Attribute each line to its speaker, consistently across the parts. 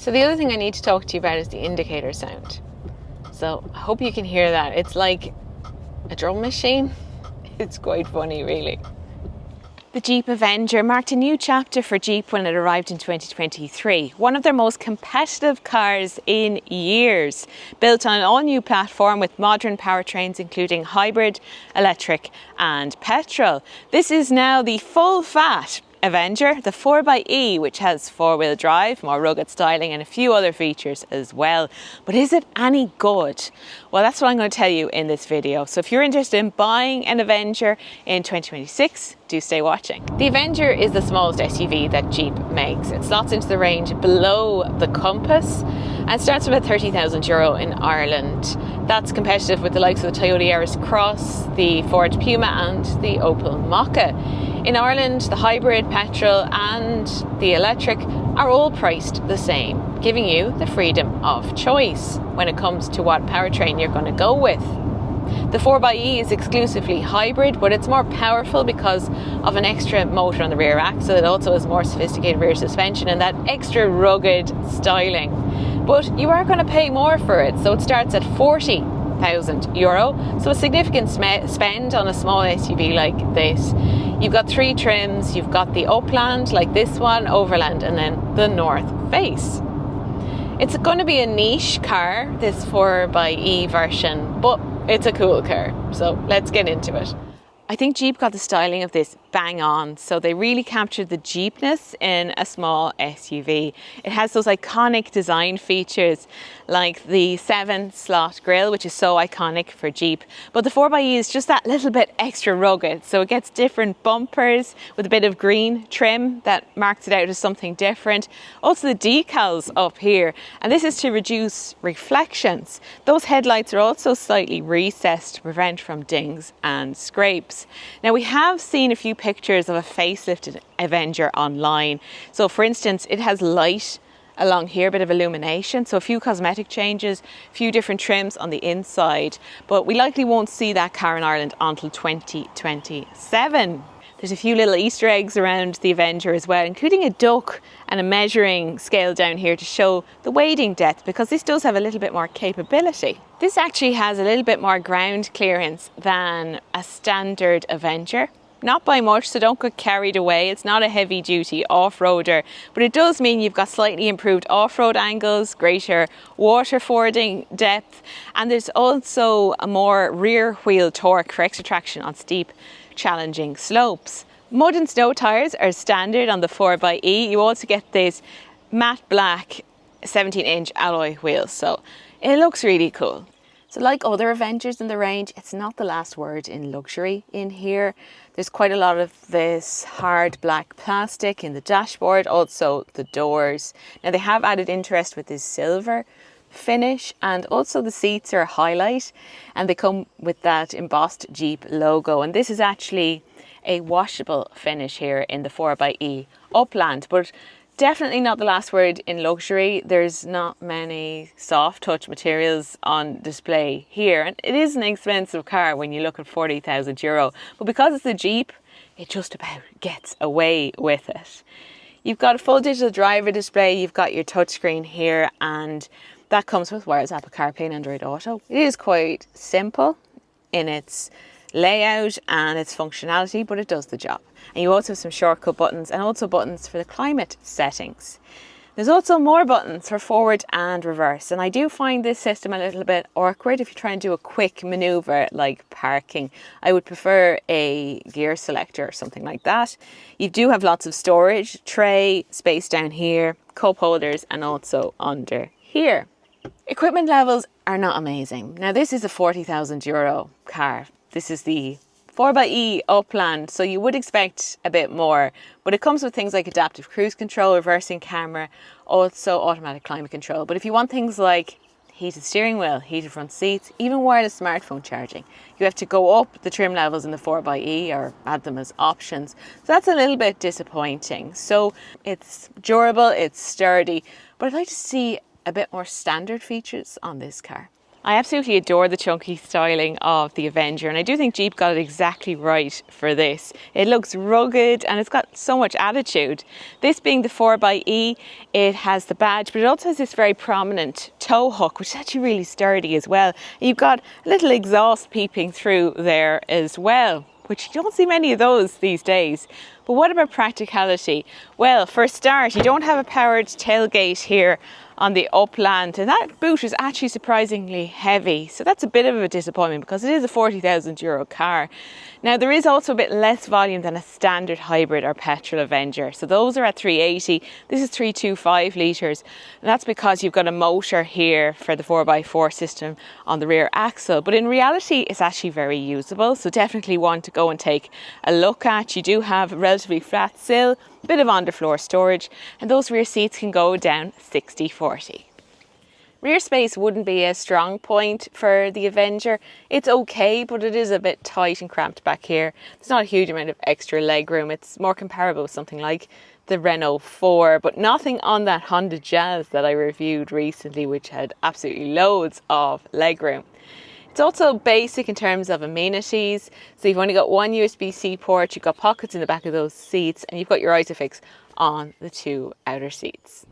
Speaker 1: So the other thing I need to talk to you about is the indicator sound. So I hope you can hear that. It's like a drum machine. It's quite funny, really. The Jeep Avenger marked a new chapter for Jeep when it arrived in 2023. One of their most competitive cars in years, built on an all-new platform with modern powertrains including hybrid, electric and petrol. This is now the full-fat Avenger, the 4xe, which has four-wheel drive, more rugged styling and a few other features as well. But is it any good? Well, that's what I'm going to tell you in this video. So if you're interested in buying an Avenger in 2026, do stay watching. The Avenger is the smallest SUV that Jeep makes. It slots into the range below the Compass and starts from about €30,000 in Ireland. That's competitive with the likes of the Toyota Yaris Cross, the Ford Puma and the Opel Mokka. In Ireland, the hybrid, petrol and the electric are all priced the same, giving you the freedom of choice when it comes to what powertrain you're going to go with. The 4xe is exclusively hybrid, but it's more powerful because of an extra motor on the rear axle. It also has more sophisticated rear suspension and that extra rugged styling. But you are going to pay more for it, so it starts at €40,000. So a significant spend on a small SUV like this. You've got three trims. You've got the Upland, like this one, Overland, and then the North Face. It's going to be a niche car, this 4xe version, but it's a cool car. So let's get into it. I think Jeep got the styling of this bang on. So they really captured the Jeepness in a small SUV. It has those iconic design features like the 7-slot grille, which is so iconic for Jeep. But the 4xe is just that little bit extra rugged. So it gets different bumpers with a bit of green trim that marks it out as something different. Also the decals up here. And this is to reduce reflections. Those headlights are also slightly recessed to prevent from dings and scrapes. Now we have seen a few pictures of a facelifted Avenger online. So for instance, it has light along here, a bit of illumination, so a few cosmetic changes, a few different trims on the inside, but we likely won't see that car in Ireland until 2027. There's a few little Easter eggs around the Avenger as well, including a duck and a measuring scale down here to show the wading depth, because this does have a little bit more capability. This actually has a little bit more ground clearance than a standard Avenger. Not by much, so don't get carried away. It's not a heavy duty off-roader, but it does mean you've got slightly improved off-road angles, greater water fording depth, and there's also a more rear wheel torque for extra traction on steep, challenging slopes. Mud and snow tyres are standard on the 4xe. You also get this matte black 17-inch alloy wheels, so it looks really cool. So like other Avengers in the range, it's not the last word in luxury in here. There's quite a lot of this hard black plastic in the dashboard, also the doors. Now they have added interest with this silver finish, and also the seats are a highlight and they come with that embossed Jeep logo. And this is actually a washable finish here in the 4xe Upland, but definitely not the last word in luxury. There's not many soft touch materials on display here, and it is an expensive car when you look at €40,000, but because it's a Jeep, it just about gets away with it. You've got a full digital driver display, you've got your touchscreen here, and that comes with wireless Apple CarPlay and Android Auto. It is quite simple in its layout and its functionality, but it does the job. And you also have some shortcut buttons and also buttons for the climate settings. There's also more buttons for forward and reverse, and I do find this system a little bit awkward if you try and do a quick maneuver like parking. I would prefer a gear selector or something like that. You do have lots of storage, tray, space down here, cup holders, and also under here. Equipment levels are not amazing. Now this is a €40,000 car. This is the 4xe Upland, so you would expect a bit more, but it comes with things like adaptive cruise control, reversing camera, also automatic climate control. But if you want things like heated steering wheel, heated front seats, even wireless smartphone charging, you have to go up the trim levels in the 4xe or add them as options. So that's a little bit disappointing. So it's durable, it's sturdy, but I'd like to see a bit more standard features on this car. I absolutely adore the chunky styling of the Avenger, and I do think Jeep got it exactly right for this. It looks rugged and it's got so much attitude. This being the 4xe, it has the badge, but it also has this very prominent tow hook, which is actually really sturdy as well. And you've got a little exhaust peeping through there as well, which you don't see many of those these days. But what about practicality? Well, for a start, you don't have a powered tailgate here on the upland, and that boot is actually surprisingly heavy, so that's a bit of a disappointment because it is a €40,000 car. Now, there is also a bit less volume than a standard hybrid or petrol Avenger, so those are at 380. This is 325 litres, and that's because you've got a motor here for the 4x4 system on the rear axle, but in reality it's actually very usable, so definitely one to go and take a look at. You do have a relatively flat sill, a bit of underfloor storage, and those rear seats can go down 60-40. Rear space wouldn't be a strong point for the Avenger. It's okay, but it is a bit tight and cramped back here. There's not a huge amount of extra leg room. It's more comparable with something like the Renault 4, but nothing on that Honda Jazz that I reviewed recently, which had absolutely loads of leg room. It's also basic in terms of amenities. So you've only got one USB-C port, you've got pockets in the back of those seats, and you've got your ISOFIX on the two outer seats.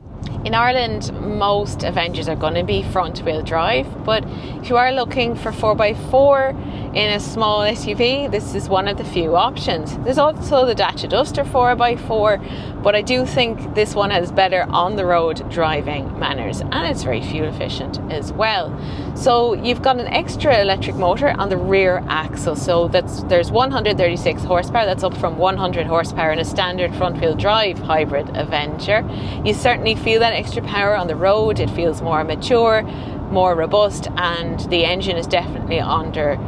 Speaker 1: In Ireland, most Avengers are going to be front wheel drive, but if you are looking for 4x4 in a small SUV, this is one of the few options. There's also the Dacia Duster 4x4, but I do think this one has better on the road driving manners, and it's very fuel efficient as well. So you've got an extra electric motor on the rear axle, so there's 136 horsepower. That's up from 100 horsepower in a standard front wheel drive hybrid Avenger. You certainly feel that extra power on the road. It feels more mature, more robust, and the engine is definitely under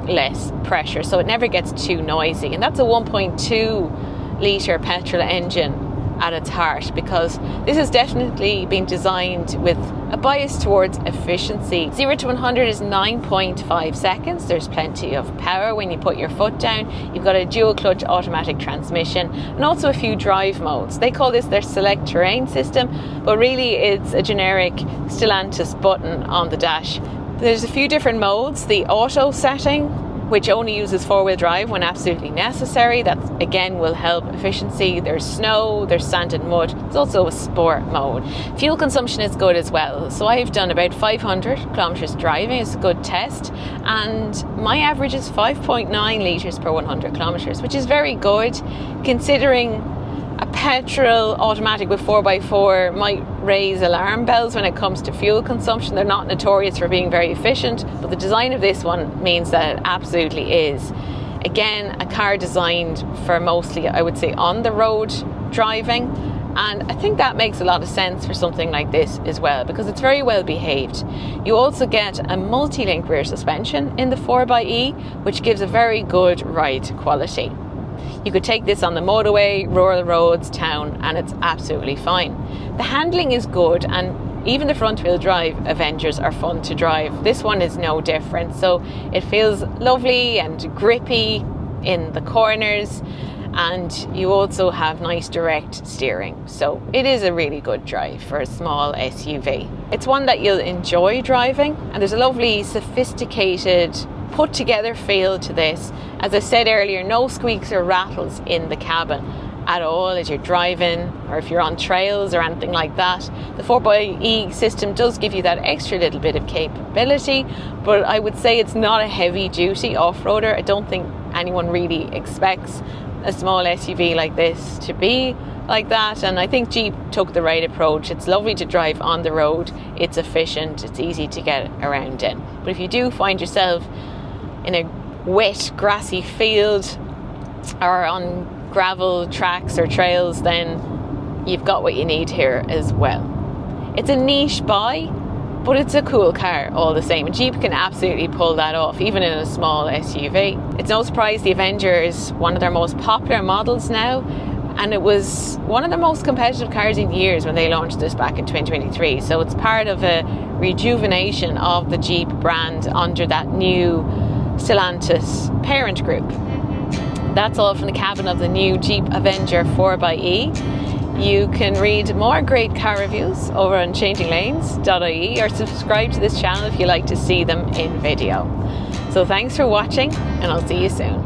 Speaker 1: less pressure, so it never gets too noisy. And that's a 1.2 litre petrol engine at its heart, because this has definitely been designed with a bias towards efficiency. 0 to 100 is 9.5 seconds. There's plenty of power when you put your foot down. You've got a dual clutch automatic transmission and also a few drive modes. They call this their select terrain system, but really it's a generic Stellantis button on the dash. There's a few different modes. The auto setting, which only uses four-wheel drive when absolutely necessary. That again will help efficiency. There's snow, there's sand and mud. There's also a sport mode. Fuel consumption is good as well. So I've done about 500 kilometers driving. It's a good test, and my average is 5.9 litres per 100 kilometers, which is very good considering a petrol automatic with 4x4 might raise alarm bells when it comes to fuel consumption. They're not notorious for being very efficient, but the design of this one means that it absolutely is. Again, a car designed for mostly, I would say, on the road driving, and I think that makes a lot of sense for something like this as well, because it's very well behaved. You also get a multi-link rear suspension in the 4xe, which gives a very good ride quality. You could take this on the motorway, rural roads, town, and it's absolutely fine. The handling is good, and even the front wheel drive Avengers are fun to drive. This one is no different, so it feels lovely and grippy in the corners, and you also have nice direct steering. So it is a really good drive for a small SUV. It's one that you'll enjoy driving, and there's a lovely sophisticated put together feel to this. As I said earlier, no squeaks or rattles in the cabin at all as you're driving, or if you're on trails or anything like that. The 4xe system does give you that extra little bit of capability, but I would say it's not a heavy duty off-roader. I don't think anyone really expects a small SUV like this to be like that, and I think Jeep took the right approach. It's lovely to drive on the road, it's efficient, it's easy to get around in. But if you do find yourself in a wet grassy field or on gravel tracks or trails, then you've got what you need here as well. It's a niche buy, but it's a cool car all the same. Jeep can absolutely pull that off, even in a small SUV. It's no surprise the Avenger is one of their most popular models now, and it was one of the most competitive cars in years when they launched this back in 2023. So it's part of a rejuvenation of the Jeep brand under that new Stellantis parent group. That's all from the cabin of the new Jeep Avenger 4xe. You can read more great car reviews over on changinglanes.ie or subscribe to this channel if you like to see them in video. So thanks for watching, and I'll see you soon.